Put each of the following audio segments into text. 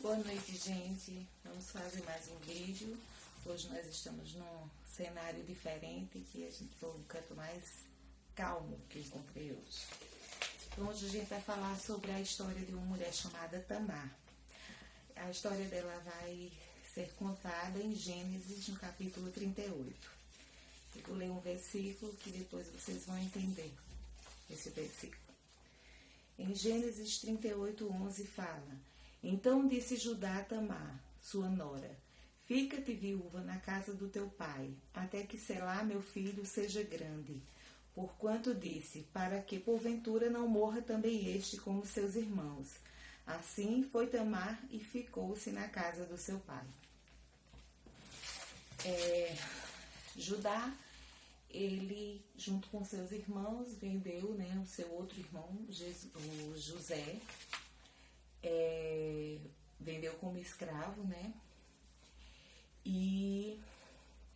Boa noite, gente. Vamos fazer mais um vídeo. Hoje nós estamos num cenário diferente, que a gente foi um canto mais calmo que eu encontrei hoje. Então, hoje a gente vai falar sobre a história de uma mulher chamada Tamar. A história dela vai ser contada em Gênesis, no capítulo 38. Eu vou ler um versículo que depois vocês vão entender esse versículo. Em Gênesis 38:11 fala: Então disse Judá a Tamar, sua nora: Fica-te viúva na casa do teu pai, até que Selá, meu filho, seja grande. Porquanto disse, para que porventura não morra também este como seus irmãos. Assim foi Tamar e ficou-se na casa do seu pai. Judá, ele, junto com seus irmãos, vendeu, o seu outro irmão, o José, vendeu como escravo, e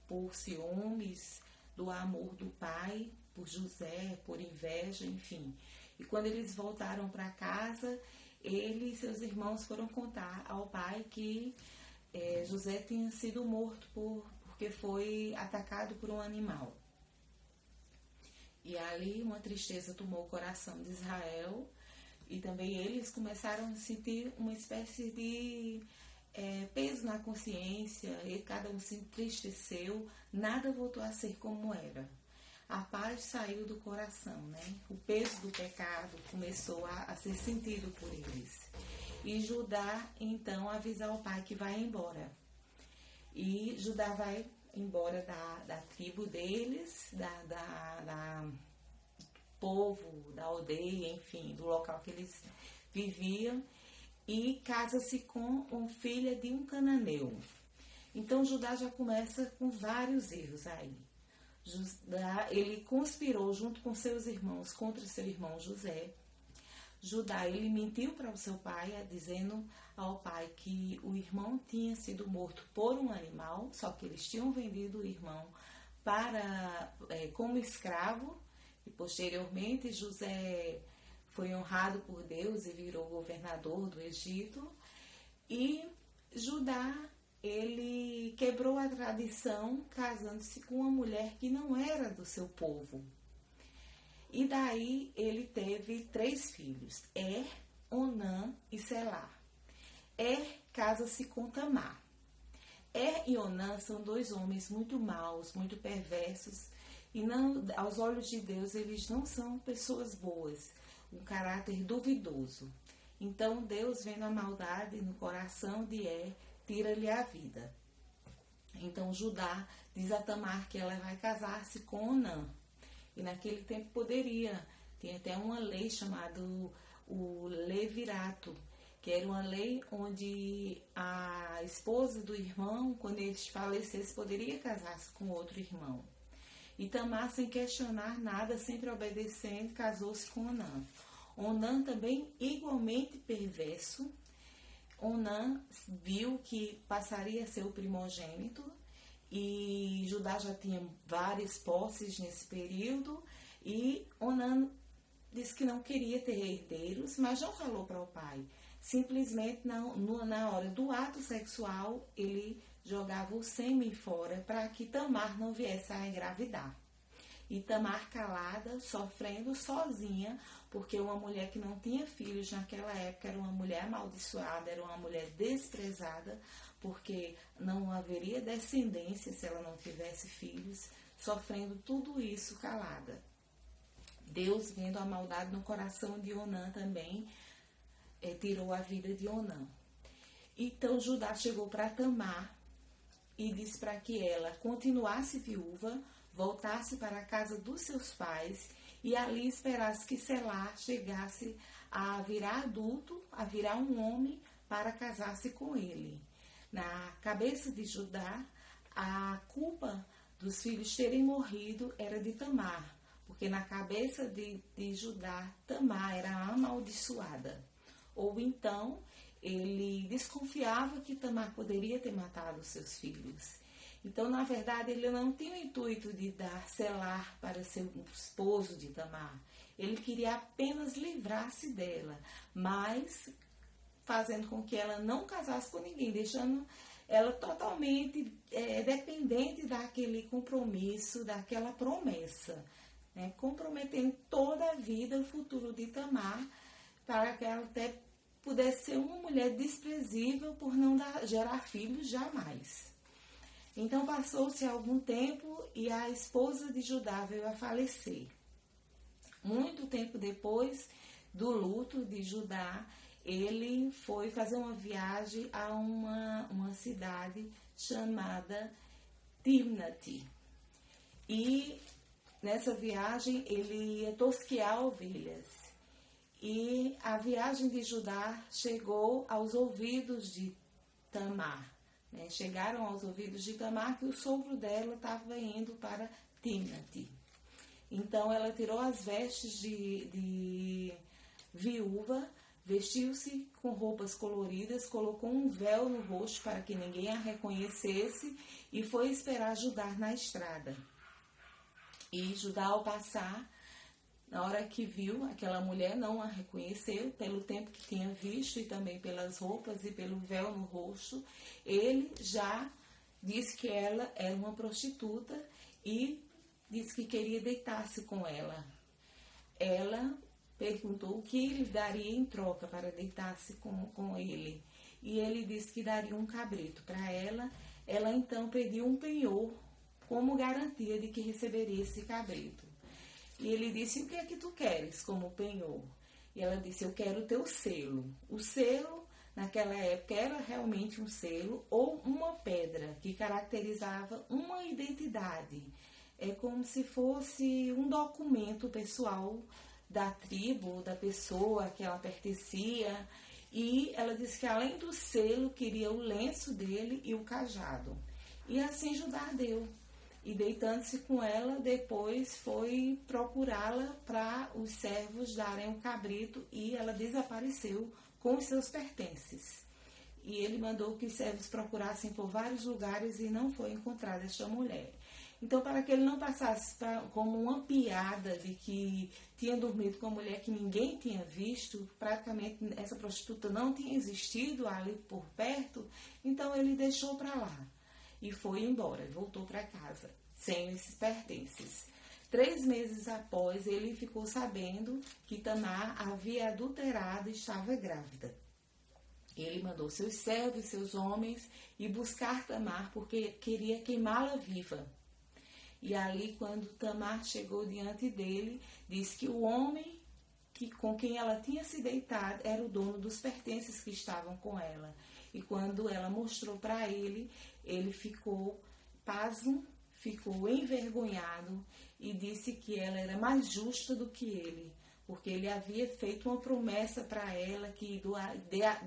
por ciúmes do amor do pai por José, por inveja, enfim. E quando eles voltaram para casa, ele e seus irmãos foram contar ao pai que José tinha sido morto porque foi atacado por um animal. E ali uma tristeza tomou o coração de Israel, e também eles começaram a sentir uma espécie de peso na consciência, e cada um se entristeceu, nada voltou a ser como era. A paz saiu do coração, O peso do pecado começou a ser sentido por eles. E Judá, então, avisa ao pai que vai embora. E Judá vai embora da tribo deles, da povo, da aldeia, enfim, do local que eles viviam, e casa-se com uma filha de um cananeu. Então Judá já começa com vários erros aí. Judá, ele conspirou junto com seus irmãos contra seu irmão José. Judá, ele mentiu para o seu pai, dizendo ao pai que o irmão tinha sido morto por um animal, só que eles tinham vendido o irmão como escravo. E posteriormente José foi honrado por Deus e virou governador do Egito. E Judá, ele quebrou a tradição casando-se com uma mulher que não era do seu povo. E daí ele teve 3 filhos, Onã e Selá. Casa-se com Tamar. E Onã são 2 homens muito maus, muito perversos, e não, aos olhos de Deus eles não são pessoas boas, um caráter duvidoso. Então Deus, vendo a maldade no coração de tira-lhe a vida. Então Judá diz a Tamar que ela vai casar-se com Onã. E naquele tempo tinha até uma lei chamada o levirato, que era uma lei onde a esposa do irmão, quando ele falecesse, poderia casar-se com outro irmão. E Tamar, sem questionar nada, sempre obedecendo, casou-se com Onã. Onã também igualmente perverso. Onã viu que passaria a ser o primogênito, e Judá já tinha várias posses nesse período, e Onã disse que não queria ter herdeiros, mas não falou para o pai. Simplesmente na hora do ato sexual ele jogava o sêmen fora para que Tamar não viesse a engravidar. E Tamar, calada, sofrendo sozinha, porque uma mulher que não tinha filhos naquela época era uma mulher amaldiçoada, era uma mulher desprezada, porque não haveria descendência se ela não tivesse filhos, sofrendo tudo isso calada. Deus, vendo a maldade no coração de Onã também, tirou a vida de Onã. Então Judá chegou para Tamar e disse para que ela continuasse viúva, voltasse para a casa dos seus pais e ali esperasse que Selá chegasse a virar adulto, a virar um homem para casar-se com ele. Na cabeça de Judá, a culpa dos filhos terem morrido era de Tamar, porque na cabeça de Judá, Tamar era amaldiçoada. Ou então, ele desconfiava que Tamar poderia ter matado os seus filhos. Então, na verdade, ele não tinha o intuito de dar Selá para ser o esposo de Tamar. Ele queria apenas livrar-se dela, mas fazendo com que ela não casasse com ninguém, deixando ela totalmente dependente daquele compromisso, daquela promessa, né? Comprometendo toda a vida, o futuro de Tamar, para que ela até pudesse ser uma mulher desprezível por não gerar filhos jamais. Então passou-se algum tempo e a esposa de Judá veio a falecer. Muito tempo depois do luto de Judá, ele foi fazer uma viagem a uma cidade chamada Timnat. E nessa viagem ele ia tosquear ovelhas. E a viagem de Judá chegou aos ouvidos de Tamar. Né? Chegaram aos ouvidos de Tamar que o sogro dela estava indo para Timnat. Então ela tirou as vestes de viúva, vestiu-se com roupas coloridas, colocou um véu no rosto para que ninguém a reconhecesse e foi esperar Judá na estrada. E Judá, ao passar, na hora que viu, aquela mulher não a reconheceu, pelo tempo que tinha visto e também pelas roupas e pelo véu no rosto. Ele já disse que ela era uma prostituta e disse que queria deitar-se com ela. Ela perguntou o que ele daria em troca para deitar-se com ele. E ele disse que daria um cabrito para ela. Ela então pediu um penhor como garantia de que receberia esse cabrito. E ele disse, o que é que tu queres como penhor? E ela disse, eu quero o teu selo. O selo, naquela época, era realmente um selo ou uma pedra que caracterizava uma identidade. É como se fosse um documento pessoal da tribo, da pessoa que ela pertencia. E ela disse que além do selo, queria o lenço dele e o cajado. E assim Judá deu. E deitando-se com ela, depois foi procurá-la para os servos darem um cabrito e ela desapareceu com os seus pertences. E ele mandou que os servos procurassem por vários lugares e não foi encontrada esta mulher. Então, para que ele não passasse como uma piada de que tinha dormido com uma mulher que ninguém tinha visto, praticamente essa prostituta não tinha existido ali por perto, então ele deixou para lá. E foi embora, voltou para casa, sem esses pertences. 3 meses após, ele ficou sabendo que Tamar havia adulterado e estava grávida. Ele mandou seus servos, seus homens, ir buscar Tamar, porque queria queimá-la viva. E ali, quando Tamar chegou diante dele, disse que o homem com quem ela tinha se deitado era o dono dos pertences que estavam com ela. E quando ela mostrou para ele, ele ficou pasmo, ficou envergonhado e disse que ela era mais justa do que ele, porque ele havia feito uma promessa para ela que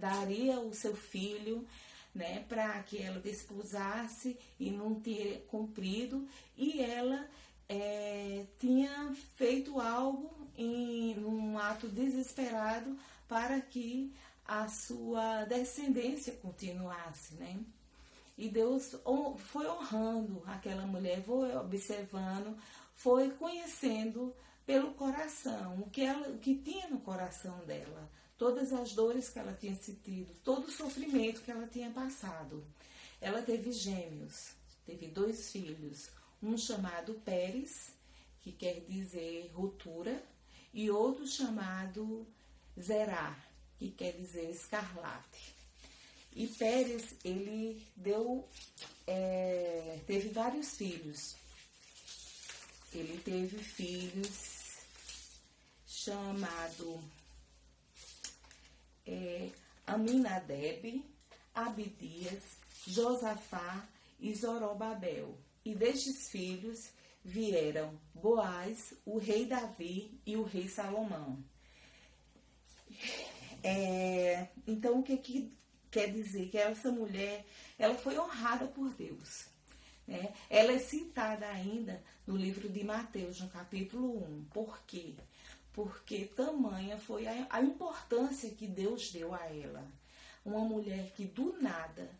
daria o seu filho, né, para que ela desposasse e não ter cumprido, e ela tinha feito algo num ato desesperado para que a sua descendência continuasse, né? E Deus foi honrando aquela mulher, foi observando, foi conhecendo pelo coração, o que tinha no coração dela, todas as dores que ela tinha sentido, todo o sofrimento que ela tinha passado. Ela teve gêmeos, teve 2 filhos, um chamado Pérez, que quer dizer ruptura, e outro chamado Zerá, que quer dizer escarlate. E Pérez, ele teve vários filhos. Ele teve filhos chamado Aminadebe, Abidias, Josafá e Zorobabel. E destes filhos vieram Boaz, o rei Davi e o rei Salomão. Então, o que quer dizer? Que essa mulher, ela foi honrada por Deus. Né? Ela é citada ainda no livro de Mateus, no capítulo 1. Por quê? Porque tamanha foi a importância que Deus deu a ela. Uma mulher que do nada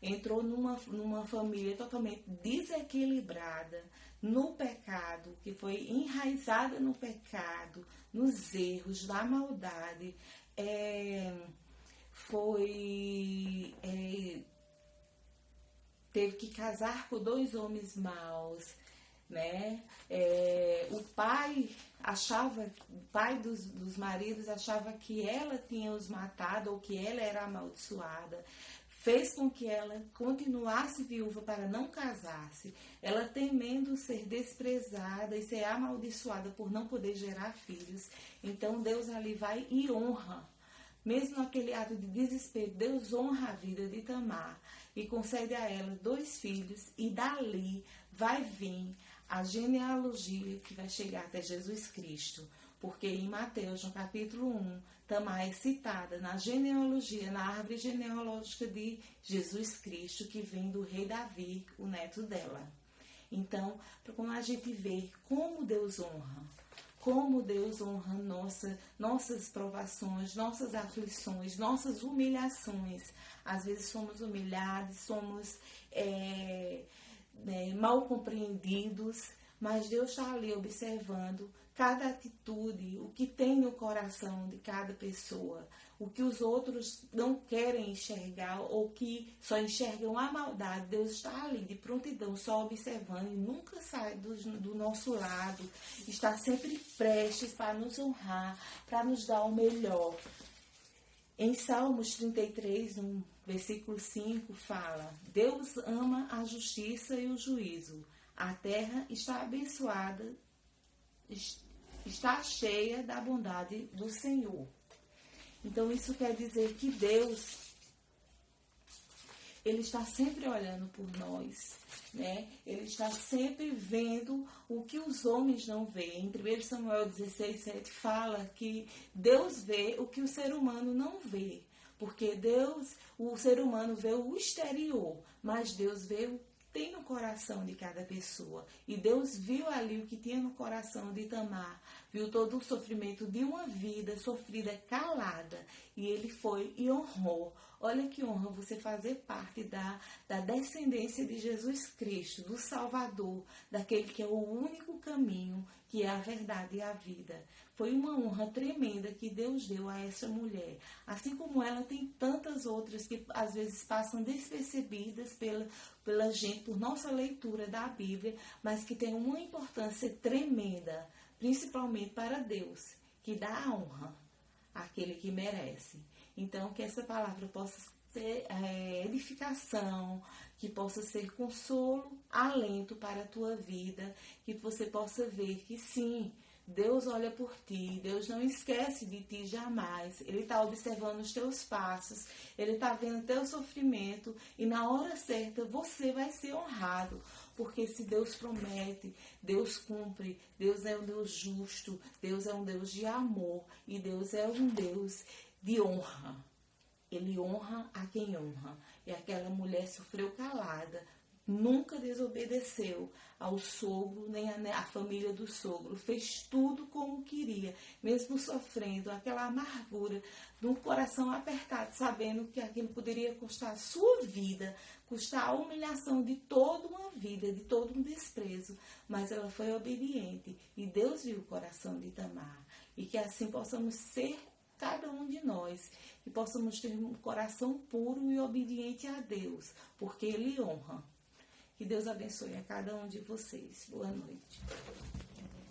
entrou numa família totalmente desequilibrada, no pecado, que foi enraizada no pecado, nos erros, na maldade, teve que casar com 2 homens maus, né? O pai dos maridos achava que ela tinha os matado ou que ela era amaldiçoada. Fez com que ela continuasse viúva para não casar-se. Ela temendo ser desprezada e ser amaldiçoada por não poder gerar filhos. Então Deus ali vai e honra. Mesmo naquele ato de desespero, Deus honra a vida de Tamar e concede a ela 2 filhos, e dali vai vir a genealogia que vai chegar até Jesus Cristo. Porque em Mateus, no capítulo 1, Tamar é citada na genealogia, na árvore genealógica de Jesus Cristo, que vem do rei Davi, o neto dela. Então, quando a gente vê como Deus honra nossas provações, nossas aflições, nossas humilhações. Às vezes somos humilhados, somos mal compreendidos, mas Deus está ali observando cada atitude, o que tem no coração de cada pessoa, o que os outros não querem enxergar ou que só enxergam a maldade. Deus está ali de prontidão, só observando, e nunca sai do nosso lado, está sempre prestes para nos honrar, para nos dar o melhor. Em Salmos 33, no versículo 5, fala: Deus ama a justiça e o juízo. A terra está abençoada, está cheia da bondade do Senhor. Então isso quer dizer que Deus, Ele está sempre olhando por nós, né? Ele está sempre vendo o que os homens não veem. Em 1 Samuel 16:7 fala que Deus vê o que o ser humano não vê. Porque o ser humano vê o exterior, mas Deus vê o tem no coração de cada pessoa. E Deus viu ali o que tinha no coração de Tamar, viu todo o sofrimento de uma vida sofrida calada, e Ele foi e honrou. Olha que honra você fazer parte da descendência de Jesus Cristo, do Salvador, daquele que é o único caminho, que é a verdade e a vida. Foi uma honra tremenda que Deus deu a essa mulher. Assim como ela, tem tantas outras que às vezes passam despercebidas pela gente, por nossa leitura da Bíblia, mas que tem uma importância tremenda, principalmente para Deus, que dá a honra àquele que merece. Então, que essa palavra possa ser edificação, que possa ser consolo, alento para a tua vida, que você possa ver que sim, Deus olha por ti, Deus não esquece de ti jamais. Ele está observando os teus passos, Ele está vendo o teu sofrimento, e na hora certa você vai ser honrado. Porque se Deus promete, Deus cumpre. Deus é um Deus justo, Deus é um Deus de amor, e Deus é um Deus de honra. Ele honra a quem honra. E aquela mulher sofreu calada, nunca desobedeceu ao sogro, nem a família do sogro. Fez tudo como queria, mesmo sofrendo aquela amargura, de um coração apertado, sabendo que aquilo poderia custar a sua vida, custar a humilhação de toda uma vida, de todo um desprezo. Mas ela foi obediente, e Deus viu o coração de Tamar. E que assim possamos ser cada um de nós, e possamos ter um coração puro e obediente a Deus, porque Ele honra. Que Deus abençoe a cada um de vocês. Boa noite.